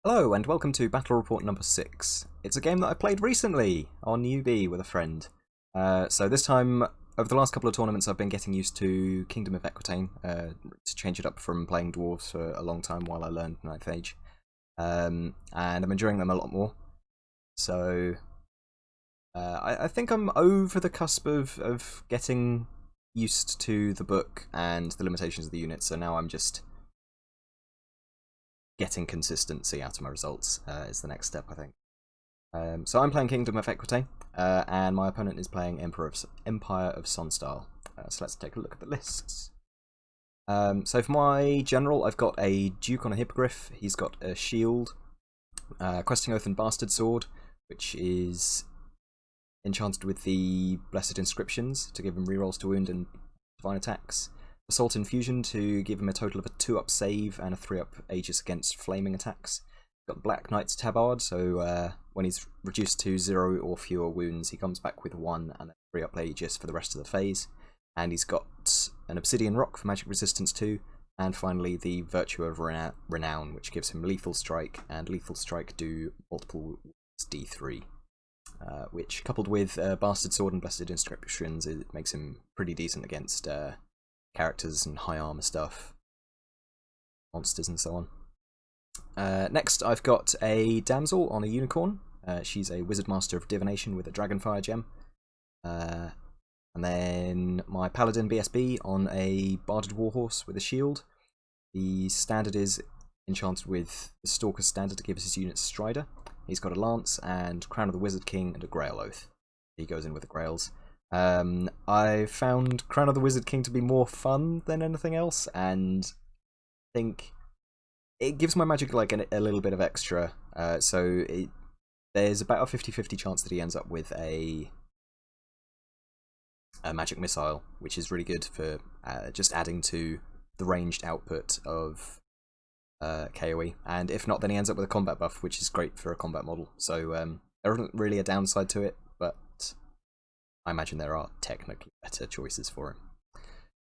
Hello and welcome to Battle Report number 6. It's a game that I played recently on UB with a friend. So this time, over the last couple of tournaments, I've been getting used to Kingdom of Equitaine to change it up from playing Dwarves for a long time while I learned Ninth Age. And I'm enjoying them a lot more. So I think I'm over the cusp of getting used to the book and the limitations of the unit, so now I'm just getting consistency out of my results is the next step, I think. So I'm playing Kingdom of Equitaine, and my opponent is playing Empire of Sonnstahl. So let's take a look at the lists. So for my general, I've got a Duke on a Hippogriff. He's got a shield, Questing Oath and Bastard Sword, which is enchanted with the Blessed Inscriptions to give him rerolls to wound and divine attacks. Basalt Infusion to give him a total of a 2-up save and a 3-up Aegis against flaming attacks. Got Black Knight's Tabard, so when he's reduced to 0 or fewer wounds, he comes back with 1 and a 3-up Aegis for the rest of the phase. And he's got an Obsidian Rock for magic resistance 2, and finally the Virtue of Renown, which gives him Lethal Strike, and Lethal Strike do multiple wounds D3. Which, coupled with Bastard Sword and Blessed Inscriptions, it makes him pretty decent against characters and high armor stuff, monsters and so on. Next I've got a Damsel on a Unicorn. She's a Wizard Master of Divination with a Dragonfire gem. And then my Paladin BSB on a Barded Warhorse with a shield. The standard is enchanted with the Stalker standard to give his unit Strider. He's got a Lance and Crown of the Wizard King and a Grail Oath. He goes in with the Grails. I found Crown of the Wizard King to be more fun than anything else, and I think it gives my magic like a little bit of extra. There's about a 50-50 chance that he ends up with a magic missile, which is really good for just adding to the ranged output of KoE. And if not, then he ends up with a combat buff, which is great for a combat model. So there isn't really a downside to it, but I imagine there are technically better choices for him.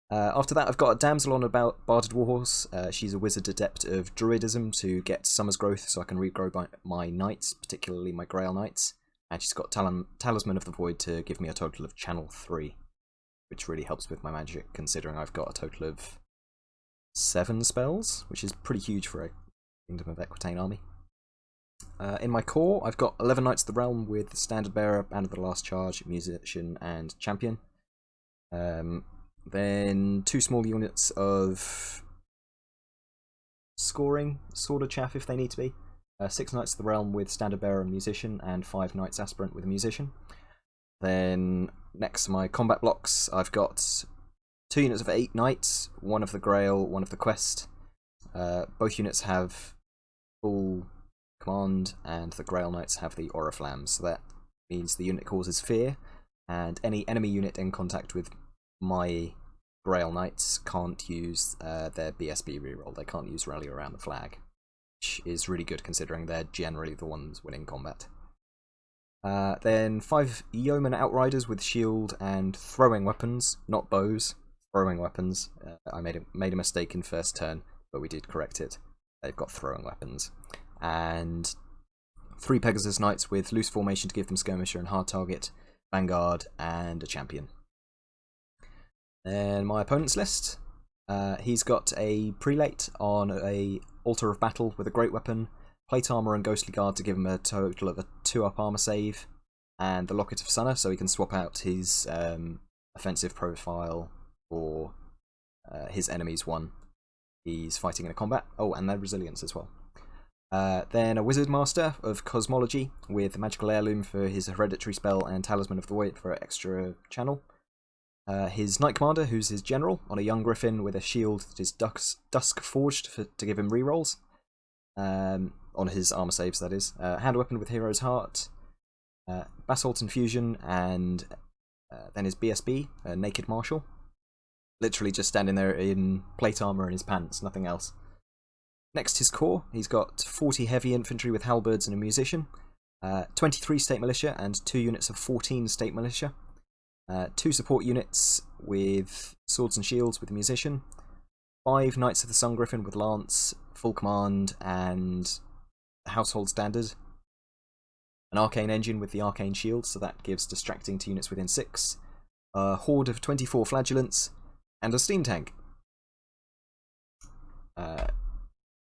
After that, I've got a Damsel on about Barded Warhorse. She's a Wizard Adept of Druidism to get Summer's Growth, so I can regrow my Knights, particularly my Grail Knights. And she's got Talisman of the Void to give me a total of Channel 3, which really helps with my magic, considering I've got a total of 7 spells, which is pretty huge for a Kingdom of Equitaine army. In my core, I've got 11 Knights of the Realm with the Standard Bearer, Band of the Last Charge, Musician, and Champion. Then 2 small units of scoring, Sword of Chaff if they need to be. 6 Knights of the Realm with Standard Bearer and Musician, and 5 Knights Aspirant with a Musician. Then next to my combat blocks, I've got 2 units of 8 Knights, 1 of the Grail, 1 of the Quest. Both units have full command, and the Grail Knights have the Oriflamme, so that means the unit causes fear, and any enemy unit in contact with my Grail Knights can't use their BSB reroll. They can't use Rally Around the Flag, which is really good considering they're generally the ones winning combat. Then 5 Yeoman Outriders with shield and throwing weapons, not bows, throwing weapons. I made a mistake in first turn, but we did correct it. They've got throwing weapons. And 3 Pegasus Knights with loose formation to give them Skirmisher and Hard Target, Vanguard, and a Champion. Then my opponent's list. He's got a Prelate on a Altar of Battle with a Great Weapon, Plate Armor and Ghostly Guard to give him a total of a 2-up armor save, and the Locket of Sunna so he can swap out his offensive profile for his enemy's one he's fighting in a combat. Oh, and their resilience as well. Then a Wizard Master of Cosmology with Magical Heirloom for his hereditary spell and Talisman of the Void for extra channel. His Knight Commander, who's his general, on a Young Griffin with a shield that is Dusk Forged to give him rerolls. On his armor saves, that is. Hand Weapon with Hero's Heart. Basalt Infusion, and then his BSB, Naked Marshal. Literally just standing there in plate armor and his pants, nothing else. Next, his core. He's got 40 heavy infantry with halberds and a musician, 23 state militia and 2 units of 14 state militia, 2 support units with swords and shields with a musician, 5 Knights of the Sun Griffin with lance, full command, and household standard. An arcane engine with the arcane shield, so that gives distracting to units within 6. A horde of 24 flagellants, and a steam tank.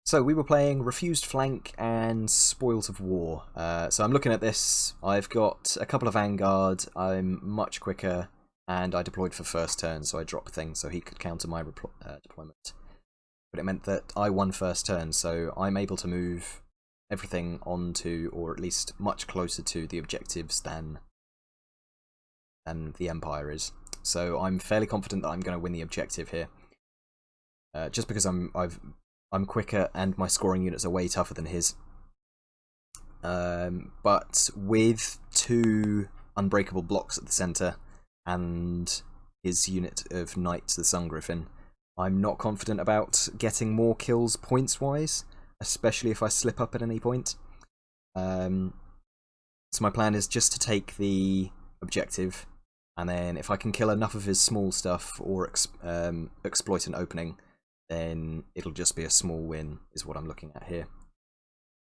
So we were playing Refused Flank and Spoils of War. So I'm looking at this. I've got a couple of Vanguard. I'm much quicker, and I deployed for first turn, so I dropped things so he could counter my deployment. But it meant that I won first turn, so I'm able to move everything onto, or at least much closer to, the objectives than the Empire is. So I'm fairly confident that I'm going to win the objective here. Just because I'm quicker and my scoring units are way tougher than his. But with 2 unbreakable blocks at the centre and his unit of Knights, the Sun Griffin, I'm not confident about getting more kills points-wise, especially if I slip up at any point. So my plan is just to take the objective, and then if I can kill enough of his small stuff or exploit an opening, then it'll just be a small win, is what I'm looking at here.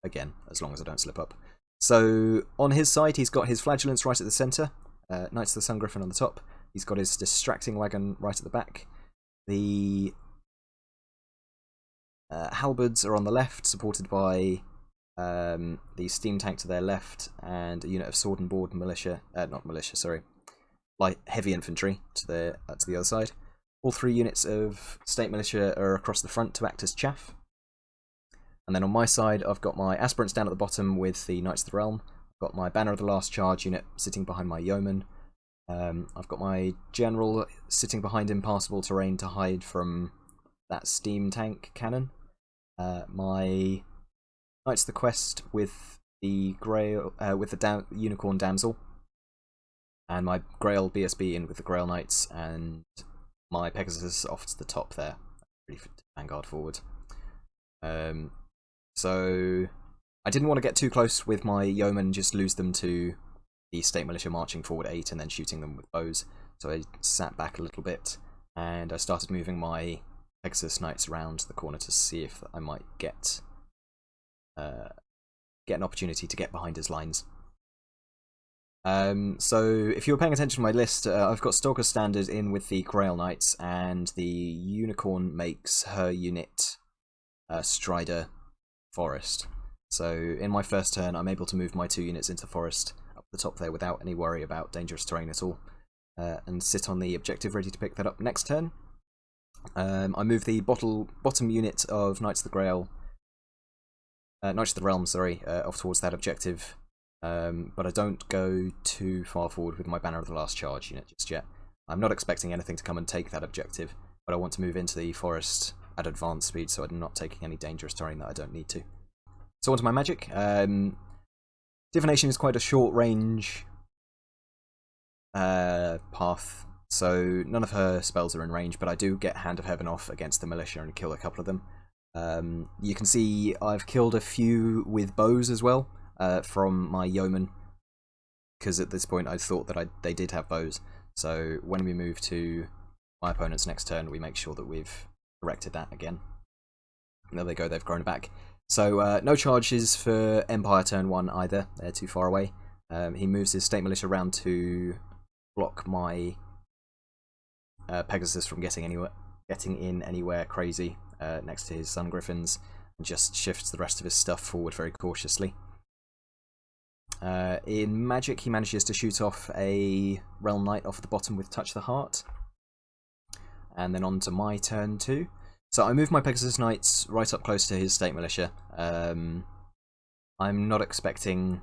Again, as long as I don't slip up. So on his side, he's got his Flagellants right at the centre, Knights of the Sun Griffin on the top. He's got his Distracting Wagon right at the back. The Halberds are on the left, supported by the Steam Tank to their left, and a unit of Sword and Board Militia, not Militia, sorry, light heavy infantry to the other side. All 3 units of State Militia are across the front to act as chaff. And then on my side, I've got my Aspirants down at the bottom with the Knights of the Realm. I've got my Banner of the Last Charge unit sitting behind my Yeoman. I've got my General sitting behind impassable terrain to hide from that Steam Tank cannon. My Knights of the Quest with the Grail, with the Unicorn Damsel. And my Grail BSB in with the Grail Knights, and my Pegasus off to the top there, ready for Vanguard forward. So I didn't want to get too close with my Yeomen and just lose them to the State Militia marching forward 8 and then shooting them with bows. So I sat back a little bit, and I started moving my Pegasus Knights around the corner to see if I might get an opportunity to get behind his lines. So if you were paying attention to my list, I've got Stalker standard in with the Grail Knights, and the Unicorn makes her unit Strider Forest. So in my first turn, I'm able to move my 2 units into Forest up the top there without any worry about dangerous terrain at all, and sit on the objective ready to pick that up next turn. I move the bottom unit of Knights of the Grail, Knights of the Realm, sorry, off towards that objective. But I don't go too far forward with my Banner of the Last Charge unit just yet. I'm not expecting anything to come and take that objective, but I want to move into the forest at advanced speed so I'm not taking any dangerous terrain that I don't need to. So onto my magic. Divination is quite a short range path, so none of her spells are in range, but I do get Hand of Heaven off against the militia and kill a couple of them. You can see I've killed a few with bows as well. From my Yeoman, because at this point I thought that they did have bows. So when we move to my opponent's next turn, we make sure that we've corrected that again. And there they go, they've grown back. So no charges for Empire turn 1 either, they're too far away. He moves his State Militia around to block my Pegasus from getting in anywhere crazy next to his Sun Griffins, and just shifts the rest of his stuff forward very cautiously. In Magic, he manages to shoot off a Realm Knight off the bottom with Touch the Heart. And then on to my turn 2. So I move my Pegasus Knights right up close to his State Militia. I'm not expecting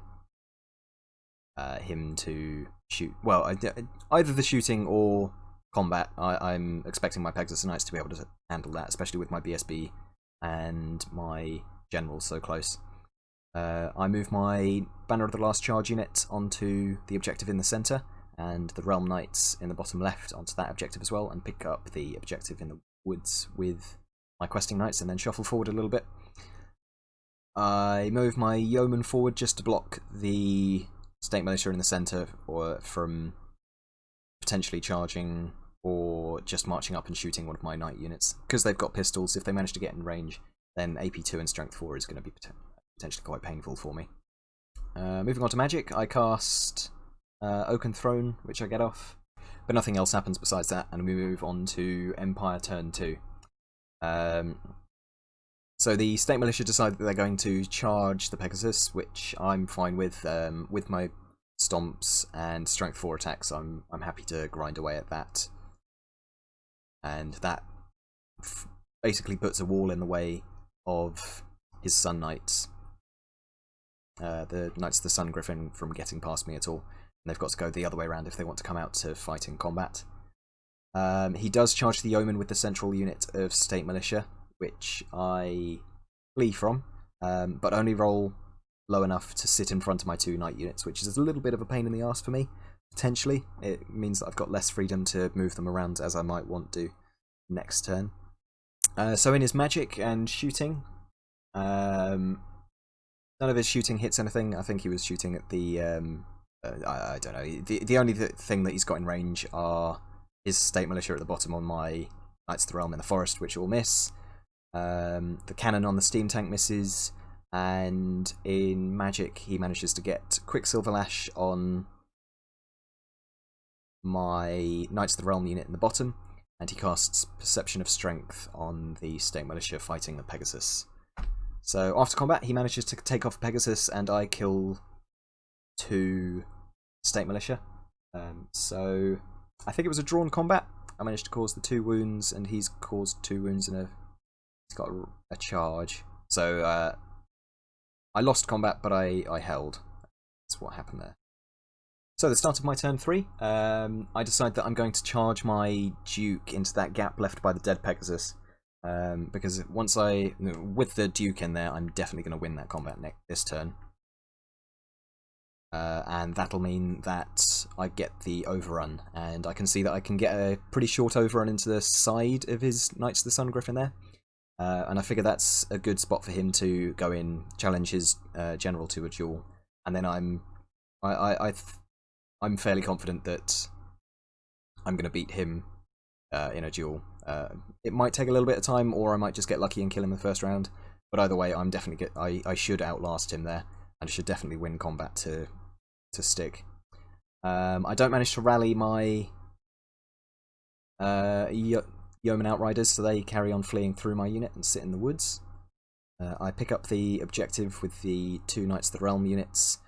him to shoot. Well, either the shooting or combat. I'm expecting my Pegasus Knights to be able to handle that, especially with my BSB and my Generals so close. I move my Banner of the Last Charge unit onto the objective in the centre, and the Realm Knights in the bottom left onto that objective as well, and pick up the objective in the woods with my Questing Knights, and then shuffle forward a little bit. I move my Yeoman forward just to block the State Militia in the centre, or from potentially charging or just marching up and shooting one of my Knight units. Because they've got pistols, if they manage to get in range, then AP 2 and Strength 4 is going to be potentially quite painful for me. Moving on to magic, I cast Oaken Throne, which I get off, but nothing else happens besides that, and we move on to Empire turn 2. So the State Militia decide that they're going to charge the Pegasus, which I'm fine with my stomps and strength 4 attacks. I'm happy to grind away at that, and that basically puts a wall in the way of his Sun Knights, the Knights of the Sun Griffin, from getting past me at all. And they've got to go the other way around if they want to come out to fight in combat. He does charge the Yeoman with the central unit of State Militia, which I flee from, but only roll low enough to sit in front of my 2 Knight units, which is a little bit of a pain in the arse for me, potentially. It means that I've got less freedom to move them around as I might want to next turn. So in his magic and shooting, none of his shooting hits anything. I think he was shooting at the... I don't know. The only thing that he's got in range are his State Militia at the bottom on my Knights of the Realm in the Forest, which will miss. The cannon on the steam tank misses, and in magic he manages to get Quicksilver Lash on my Knights of the Realm unit in the bottom, and he casts Perception of Strength on the State Militia fighting the Pegasus. So after combat he manages to take off Pegasus, and I kill 2 State Militia. So I think it was a drawn combat. I managed to cause the 2 wounds, and he's caused 2 wounds, and he's got a charge. So I lost combat, but I held. That's what happened there. So the start of my turn 3, I decide that I'm going to charge my Duke into that gap left by the dead Pegasus, because with the Duke in there, I'm definitely going to win that combat this turn. And that'll mean that I get the overrun, and I can see that I can get a pretty short overrun into the side of his Knights of the Sun Griffin there, and I figure that's a good spot for him to go in, challenge his general to a duel, and then I'm fairly confident that I'm going to beat him in a duel. It might take a little bit of time, or I might just get lucky and kill him in the first round, but either way, I should outlast him there, and I should definitely win combat to stick. I don't manage to rally my Yeoman Outriders, so they carry on fleeing through my unit and sit in the woods. I pick up the objective with the 2 Knights of the Realm units.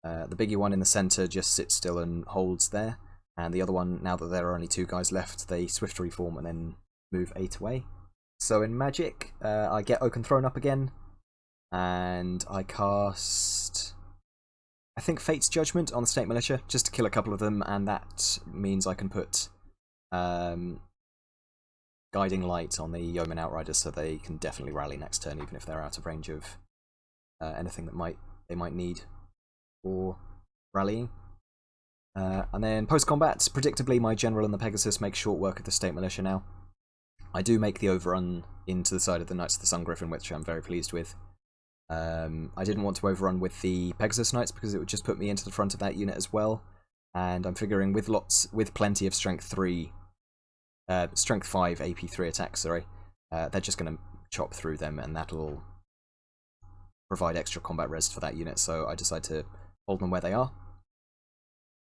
The biggie one in the centre just sits still and holds there, and the other one, now that there are only 2 guys left, they swift reform and then move 8 away. So in magic, I get Oaken Throne up again, and I cast, I think, Fate's Judgment on the State Militia, just to kill a couple of them, and that means I can put Guiding Light on the Yeoman Outriders, so they can definitely rally next turn, even if they're out of range of anything that they might need for rallying. And then post-combat, predictably, my General and the Pegasus make short work of the State Militia now. I do make the overrun into the side of the Knights of the Sun Griffin, which I'm very pleased with. I didn't want to overrun with the Pegasus Knights because it would just put me into the front of that unit as well, and I'm figuring with plenty of Strength 5 AP 3 attacks, sorry, they're just going to chop through them, and that'll provide extra combat res for that unit, so I decide to hold them where they are.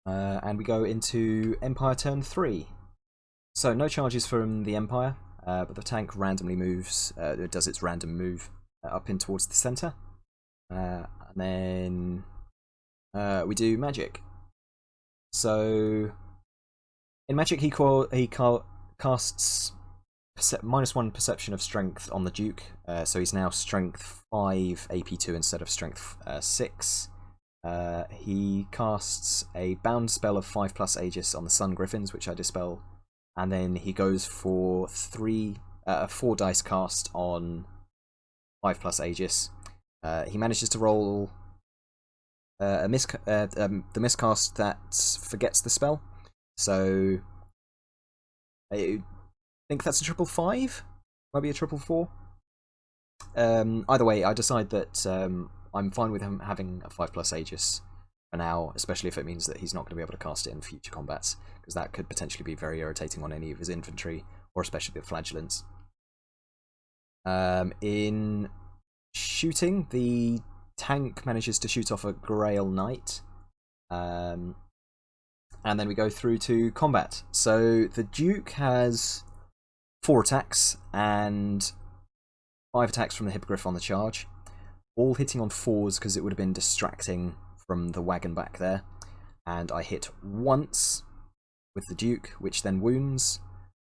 And we go into Empire turn 3. So no charges from the Empire, but the tank randomly moves, it does its random move up in towards the centre. And then we do magic. So in magic he casts -1 Perception of Strength on the Duke, so he's now Strength 5 AP2 instead of Strength 6. He casts a bound spell of 5+ Aegis on the Sun Griffins, which I dispel, and then he goes for 4 dice cast on 5+ Aegis. He manages to roll the miscast that forgets the spell, so I think that's a 555, might be a 444. Either way, I decide that I'm fine with him having a 5+ Aegis for now, especially if it means that he's not going to be able to cast it in future combats, because that could potentially be very irritating on any of his infantry, or especially the flagellants. In shooting, the tank manages to shoot off a Grail Knight. And then we go through to combat. So the Duke has 4 attacks and 5 attacks from the Hippogriff on the charge, all hitting on 4s because it would have been distracting from the wagon back there. And I hit once with the Duke, which then wounds,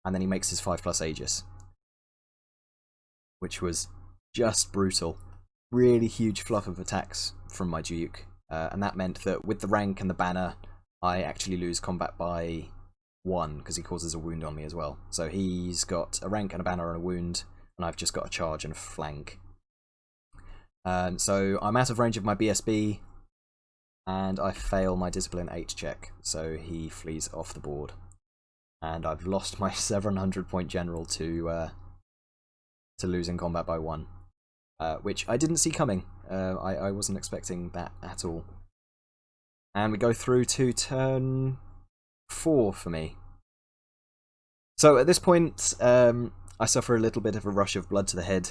and then he makes his 5+ Aegis, which was just brutal. Really huge fluff of attacks from my Duke, and that meant that with the rank and the banner, I actually lose combat by 1 because he causes a wound on me as well. So he's got a rank and a banner and a wound, and I've just got a charge and a flank. So I'm out of range of my BSB, and I fail my Discipline 8 check, so he flees off the board. And I've lost my 700-point general to losing combat by 1, which I didn't see coming. I wasn't expecting that at all. And we go through to turn 4 for me. So at this point, I suffer a little bit of a rush of blood to the head.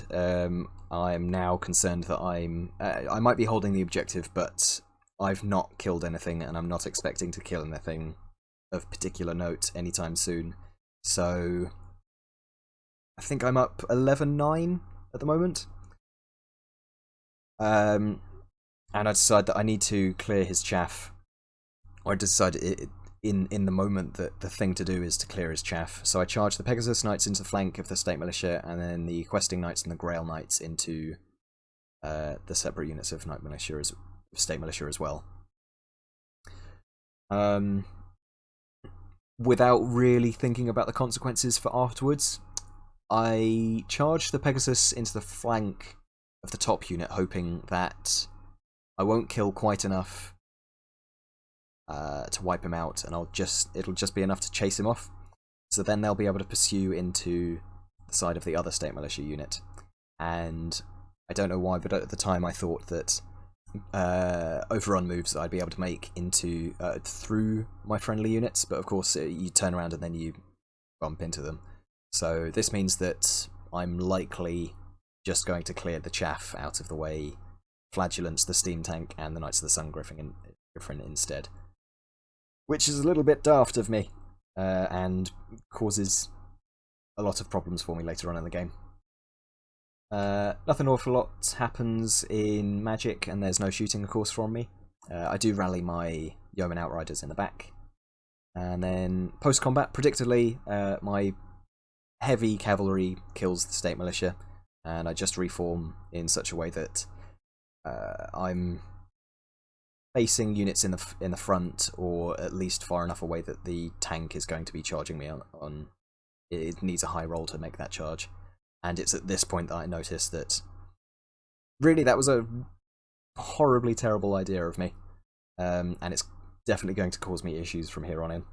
I'm now concerned that I might be holding the objective, but I've not killed anything, and I'm not expecting to kill anything of particular note anytime soon. So I think I'm up 11-9 at the moment. And I decide that I need to clear his chaff. Or I decide in the moment that the thing to do is to clear his chaff. So I charge the Pegasus Knights into the flank of the State Militia, and then the Questing Knights and the Grail Knights into the separate units of State Militia as well. Without really thinking about the consequences for afterwards, I charge the Pegasus into the flank of the top unit, hoping that I won't kill quite enough to wipe him out, and it'll just be enough to chase him off. So then they'll be able to pursue into the side of the other State Militia unit. And I don't know why, but at the time I thought that overrun moves that I'd be able to make into through my friendly units, but of course you turn around and then you bump into them. So this means that I'm likely just going to clear the chaff out of the way, Flagellants, the Steam Tank, and the Knights of the Sun Griffin instead. Which is a little bit daft of me, and causes a lot of problems for me later on in the game. Nothing awful lot happens in Magic, and there's no shooting, of course, from me. I do rally my Yeoman Outriders in the back. And then, post-combat, predictably, my heavy cavalry kills the State Militia, and I just reform in such a way that I'm facing units in the front, or at least far enough away that the tank is going to be charging me on. It needs a high roll to make that charge. And it's at this point that I noticed that really that was a horribly terrible idea of me, and it's definitely going to cause me issues from here on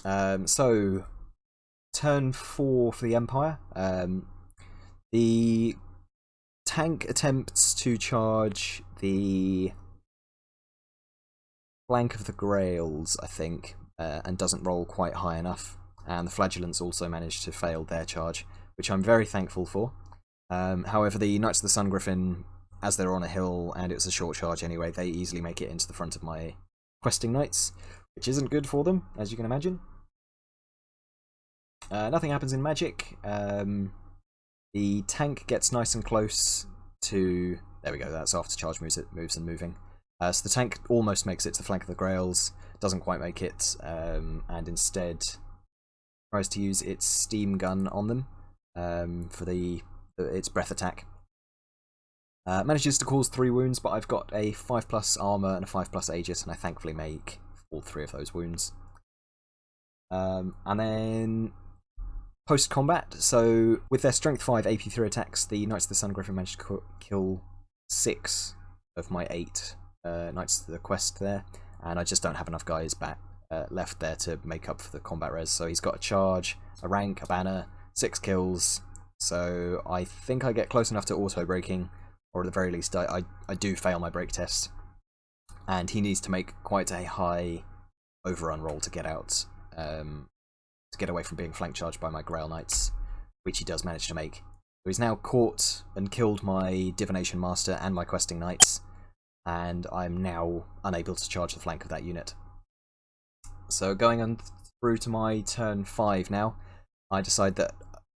in. So turn 4 for the Empire. The tank attempts to charge the flank of the Grails, I think, and doesn't roll quite high enough. And the Flagellants also managed to fail their charge, which I'm very thankful for. However, the Knights of the Sun Griffin, as they're on a hill, and it's a short charge anyway, they easily make it into the front of my Questing Knights, which isn't good for them, as you can imagine. Nothing happens in Magic. The tank gets nice and close to... There we go, that's after charge moves and moving. So the tank almost makes it to the flank of the Grails, doesn't quite make it, and instead tries to use its steam gun on them for its breath attack. Manages to cause 3 wounds, but I've got a 5+ armor and a 5+ Aegis, and I thankfully make all 3 of those wounds. And then post-combat, so with their Strength 5 AP3 attacks, the Knights of the Sun Griffin managed to kill 6 of my 8 Knights of the Quest there, and I just don't have enough guys left there to make up for the combat res. So he's got a charge, a rank, a banner, 6 kills, so I think I get close enough to auto-breaking, or at the very least I do fail my break test, and he needs to make quite a high overrun roll to get out, to get away from being flank charged by my Grail Knights, which he does manage to make. he's now caught and killed my Divination Master and my Questing Knights, and I'm now unable to charge the flank of that unit. So going on through to my turn 5 now, I decide that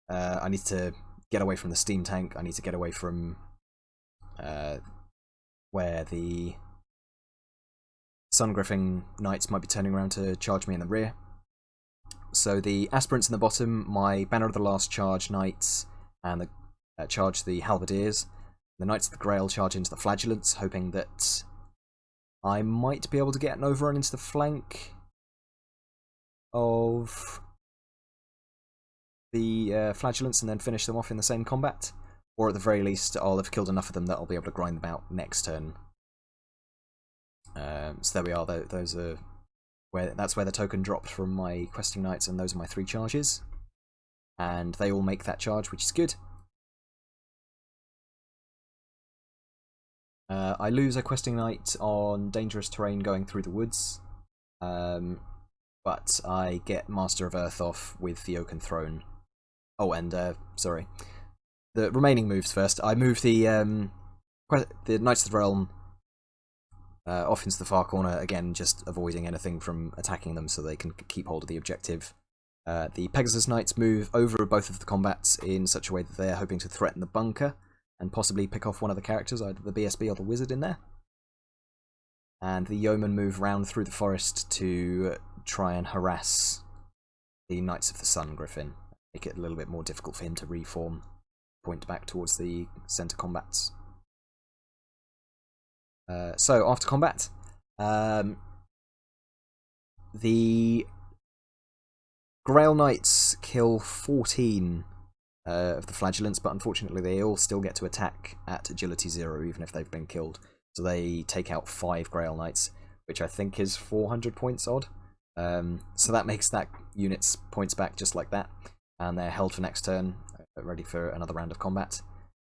I need to get away from the steam tank. I need to get away from where the Sungriffing Knights might be turning around to charge me in the rear. So the Aspirants in the bottom, my Banner of the Last Charge Knights, and charge the Halberdiers. The Knights of the Grail charge into the Flagellants, hoping that I might be able to get an overrun into the flank of the Flagellants and then finish them off in the same combat. Or at the very least, I'll have killed enough of them that I'll be able to grind them out next turn. So there we are. Those are that's where the token dropped from my Questing Knights, and those are my 3 charges. And they all make that charge, which is good. I lose a Questing Knight on dangerous terrain going through the woods, but I get Master of Earth off with the Oaken Throne. Oh, and sorry, the remaining moves first. I move the Knights of the Realm off into the far corner, again just avoiding anything from attacking them so they can keep hold of the objective. The Pegasus Knights move over both of the combats in such a way that they're hoping to threaten the bunker and possibly pick off one of the characters, either the BSB or the Wizard in there. And the Yeomen move round through the forest to try and harass the Knights of the Sun Griffin, make it a little bit more difficult for him to reform, point back towards the centre combats. So, after combat, the Grail Knights kill 14 of the Flagellants, but unfortunately they all still get to attack at agility 0, even if they've been killed. So they take out 5 Grail Knights, which I think is 400 points odd. So that makes that unit's points back just like that, and they're held for next turn, ready for another round of combat.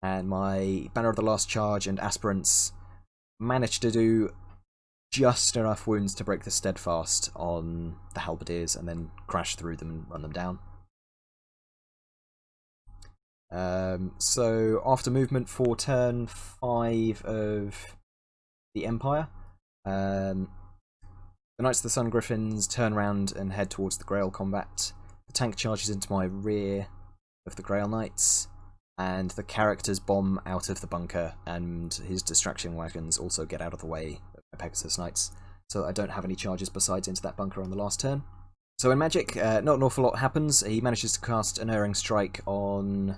And my Banner of the Last Charge and Aspirants managed to do just enough wounds to break the Steadfast on the Halberdiers and then crash through them and run them down. So after movement for turn 5 of the Empire, the Knights of the Sun Griffins turn around and head towards the Grail combat. The tank charges into my rear of the Grail Knights, and the characters bomb out of the bunker, and his distraction wagons also get out of the way of my Pegasus Knights, so that I don't have any charges besides into that bunker on the last turn. So in Magic, not an awful lot happens. He manages to cast Unerring Strike on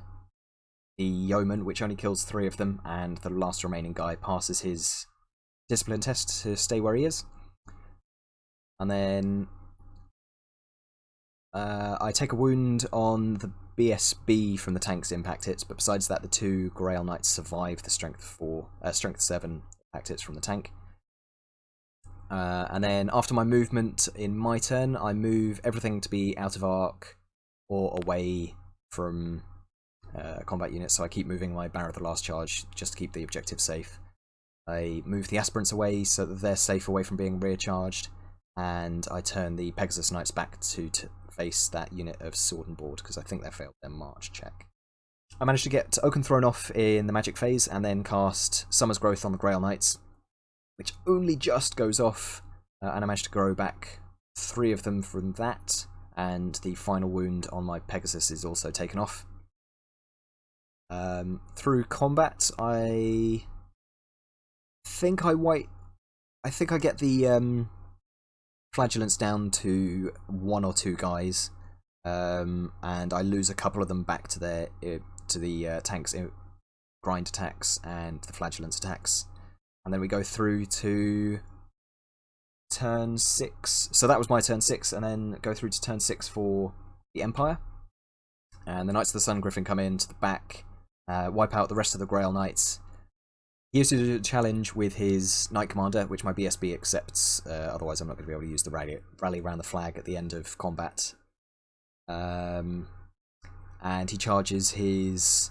the Yeoman, which only kills 3 of them, and the last remaining guy passes his Discipline test to stay where he is. And then I take a wound on the BSB from the tank's impact hits, but besides that, the 2 Grail Knights survive the Strength 7 impact hits from the tank. And then after my movement in my turn, I move everything to be out of arc or away from combat units, so I keep moving my Banner of the Last Charge just to keep the objective safe. I move the Aspirants away so that they're safe away from being rear charged, and I turn the Pegasus Knights back to face that unit of Sword and Board, because I think they failed their march check. I managed to get Oaken Throne off in the magic phase, and then cast Summer's Growth on the Grail Knights, which only just goes off, and I managed to grow back 3 of them from that, and the final wound on my Pegasus is also taken off. Through combat, I think I get the Flagellants down to 1 or 2 guys, and I lose a couple of them back to the tanks' grind attacks and the Flagellants attacks, and then we go through to turn 6. So that was my turn 6, and then go through to turn 6 for the Empire, and the Knights of the Sun Griffin come in to the back, wipe out the rest of the Grail Knights. He used to do a challenge with his Knight Commander, which my BSB accepts, otherwise I'm not going to be able to use the rally around the flag at the end of combat. And he charges his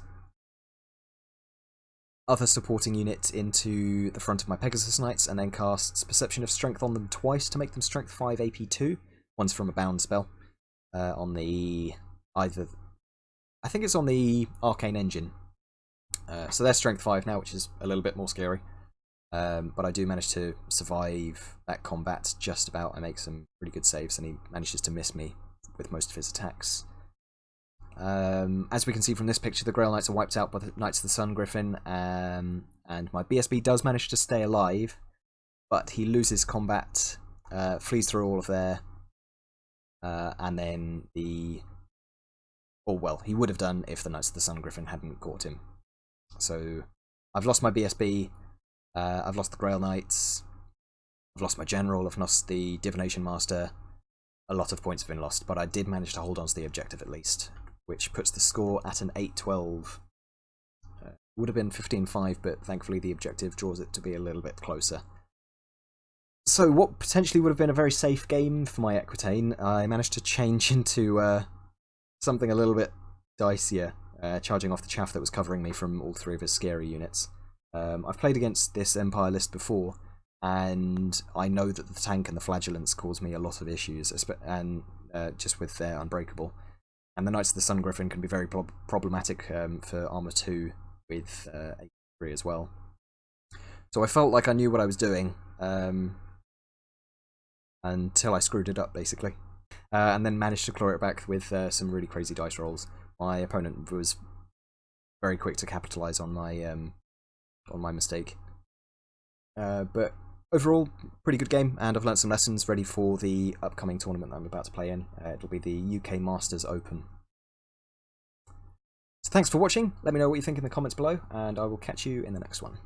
other supporting unit into the front of my Pegasus Knights, and then casts Perception of Strength on them twice to make them Strength 5 AP2. One's from a bound spell. On the I I think it's on the Arcane Engine. So they're Strength 5 now, which is a little bit more scary. But I do manage to survive that combat just about. I make some pretty good saves, and he manages to miss me with most of his attacks. As we can see from this picture, the Grail Knights are wiped out by the Knights of the Sun Griffin, and my BSB does manage to stay alive, but he loses combat, flees through all of there, and then the... Oh, well, he would have done if the Knights of the Sun Griffin hadn't caught him. So, I've lost my BSB, I've lost the Grail Knights, I've lost my General, I've lost the Divination Master. A lot of points have been lost, but I did manage to hold on to the objective at least, which puts the score at an 8-12. Would have been 15-5, but thankfully the objective draws it to be a little bit closer. So what potentially would have been a very safe game for my Equitain, I managed to change into something a little bit dicier, charging off the chaff that was covering me from all three of his scary units. I've played against this Empire list before, and I know that the tank and the Flagellants cause me a lot of issues, and just with their Unbreakable. And the Knights of the Sun Griffin can be very problematic for Armour 2 with 8-3 as well. So I felt like I knew what I was doing until I screwed it up, basically. And then managed to claw it back with some really crazy dice rolls. My opponent was very quick to capitalise on my mistake. But overall, pretty good game, and I've learnt some lessons ready for the upcoming tournament that I'm about to play in. It'll be the UK Masters Open. So thanks for watching, let me know what you think in the comments below, and I will catch you in the next one.